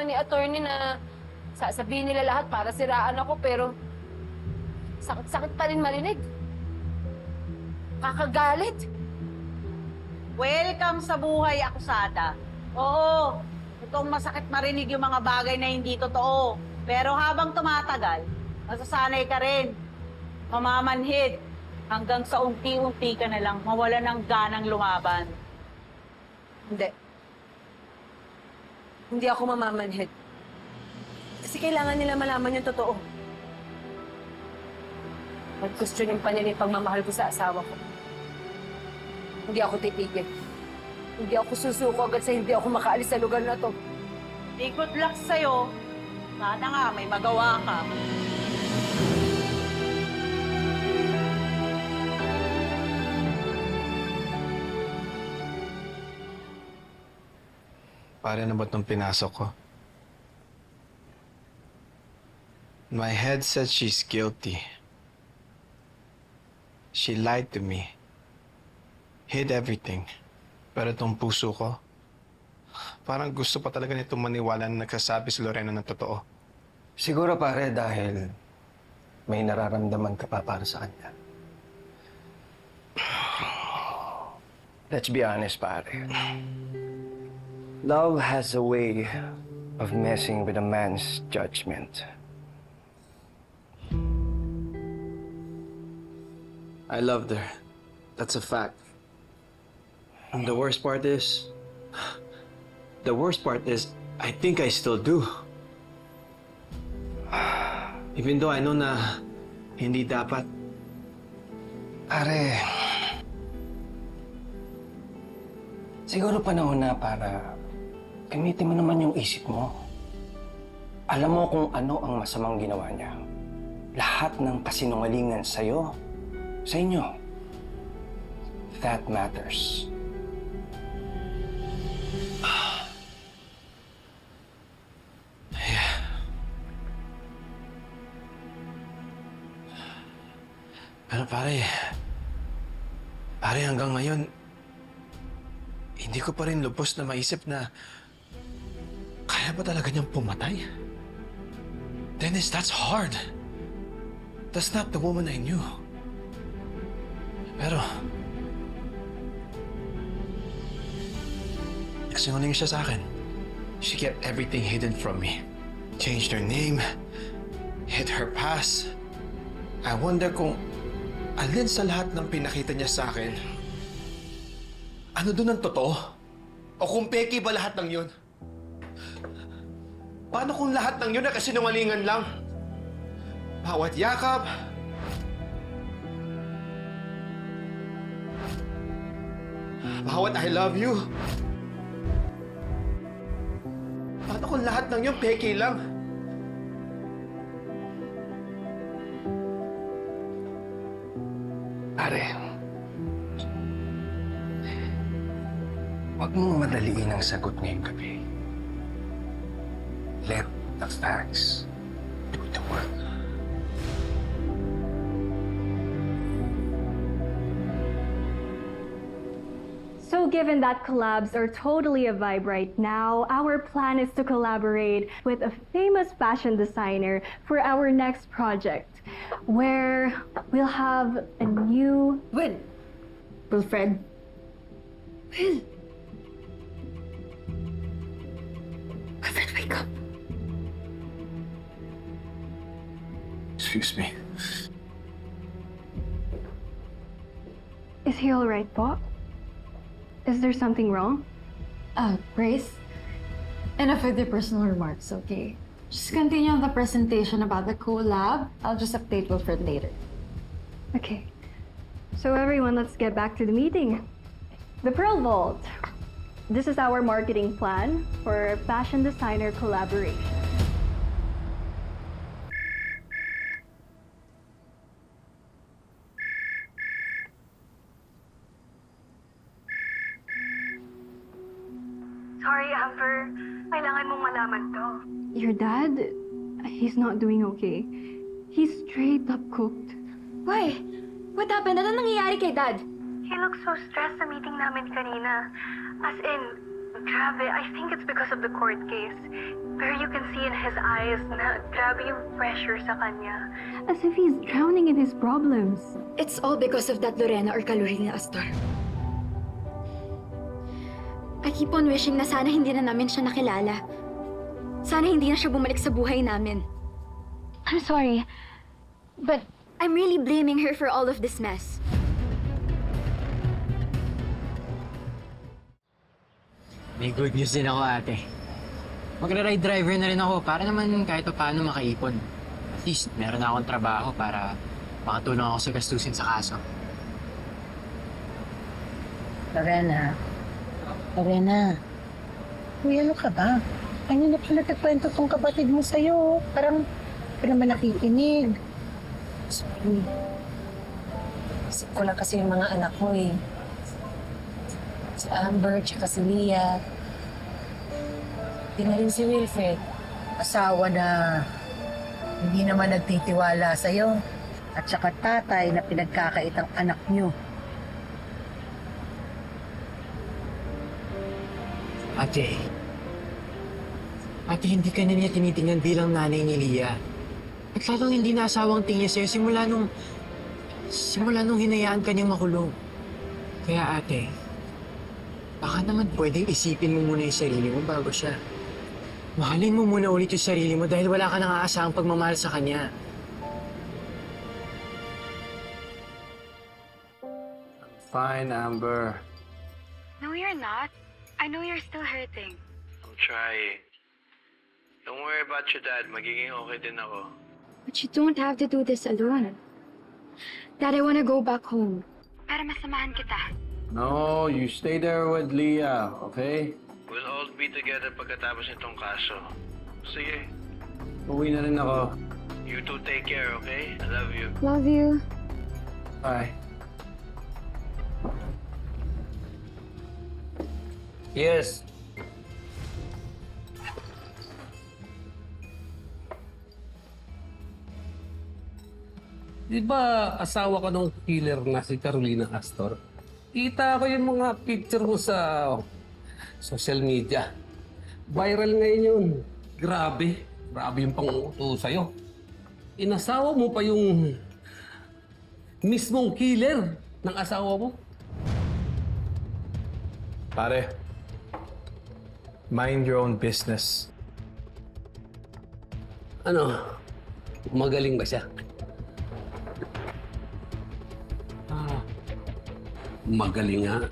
naman ni attorney na sasabihin nila lahat para siraan ako, pero sakit-sakit pa rin marinig. Kakagalit. Welcome sa buhay, akusada. Oo, itong masakit marinig yung mga bagay na hindi totoo. Pero habang tumatagal, masasanay ka rin. Mamamanhid. Hanggang sa unti-unti ka na lang mawala ng ganang lumaban. Hindi. Hindi ako mamamanhid. Kasi kailangan nila malaman yung totoo. Mag-questionin pa nila yung pagmamahal ko sa asawa ko. Hindi ako titigil. Hindi ako susuko agad sa hindi ako makaalis sa lugar na to. Di good luck sa'yo. Sana nga may magawa ka. Pare, ano ba't nung pinasok ko? My head said she's guilty. She lied to me. Hid everything. Pero itong puso ko, parang gusto pa talaga nitong maniwala na nagsasabi si Lorena ng totoo. Siguro pare dahil may nararamdaman ka pa para sa kanya. Let's be honest, pare. Love has a way of messing with a man's judgment. I loved her. That's a fact. And the worst part is, I think I still do. Even though I know na hindi dapat. Pare, siguro panahon na para gamitin mo naman yung isip mo. Alam mo kung ano ang masamang ginawa niya. Lahat ng kasinungalingan sa'yo, sa inyo. That matters. Pero pare hanggang ngayon, hindi ko pa rin lubos na maisip na kaya ba talaga niyang pumatay? Dennis, that's hard. That's not the woman I knew. Pero, nagsinungaling siya sa akin. She kept everything hidden from me. Changed her name, hid her past. I wonder kung alin sa lahat ng pinakita niya sa akin, ano doon ang totoo? O kung peke ba lahat ng yun? Paano kung lahat ng yun ay kasinungalingan lang? Bawat yakap, bawat I love you. Paano kung lahat ng yun peke lang? Pare, huwag mong madaliin ang sagot ngayong gabi. Let the facts do the work. So given that collabs are totally a vibe right now, our plan is to collaborate with a famous fashion designer for our next project, where we'll have a new... Will! Wilfred? Will! Wilfred, wake up! Excuse me. Is he all right, po? Is there something wrong? Grace, enough with your personal remarks, okay? Just continue on the presentation about the collab. I'll just update Wilfred later. Okay. So everyone, let's get back to the meeting. The Pearl Vault. This is our marketing plan for fashion designer collaboration. Sorry, Amber. Kailangan mong malaman to. Your dad, he's not doing okay. He's straight up cooked. Why? What happened? Ano nangyayari kay Dad? He looks so stressed sa meeting namin kanina. As in, Grabe, I think it's because of the court case. Pero you can see in his eyes na grabe yung pressure sa kanya. As if he's drowning in his problems. It's all because of that Lorena or Carolina Astor. I keep on wishing na sana hindi na namin siya nakilala. Sana hindi na siya bumalik sa buhay namin. I'm sorry, but I'm really blaming her for all of this mess. May good news din ako, ate. Magra-ride driver na rin ako para naman kahit pa paano makaipon. At least, meron na akong trabaho para makatulong ako sa gastusin sa kaso. Lorena. Uy, ano ka ba? Ano na pala nagkwento tong kapatid mo sa'yo? Parang hindi naman nakikinig. Sorry. Isip ko lang kasi yung mga anak ko eh. Si Amber, tsaka si Leah. Di na rin si Wilfred. Asawa na hindi naman nagtitiwala sa'yo. At saka tatay na pinagkakait ang anak niyo. Ate, hindi ka na niya tinitingnan bilang nanay ni Leah. At lalong hindi na asawang tingin sa'yo simula nung hinayaan ka niyang makulong. Kaya ate, baka naman pwedeng isipin mo muna yung sarili mo bago siya. Mahalin mo muna ulit yung sarili mo dahil wala ka nang aasahang pagmamahal sa kanya. Fine, Amber. No, you're not. I know you're still hurting. I'm trying. Don't worry about your dad. Magiging okay din ako. But you don't have to do this alone. Dad, I wanna go back home. Para masamahan kita. No, you stay there with Leah, okay? We'll all be together pagkatapos nitong kaso. Sige. Uwi na rin ako. You two take care, okay? I love you. Love you. Bye. Yes. Di ba asawa ka nung killer na si Carolina Astor? Kita ko yung mga picture mo sa social media. Viral ngayon yun. Grabe. Grabe yung panguto sa'yo. Inasawa mo pa yung mismong killer ng asawa mo. Pare, mind your own business. Ano? Magaling ba siya? Magaling nga.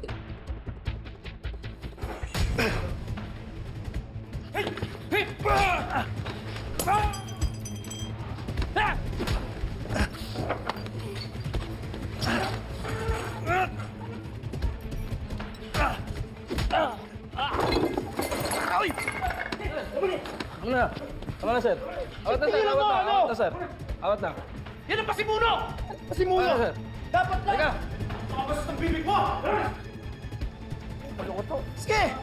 Tama na, sir. Awat na, sir. Awat na, sir. Awat na. Yan ang pasimuno! Pasimuno! Sir. Dapat lang! Teka! Makabasas ng bibig mo! Ano ko to? Sige!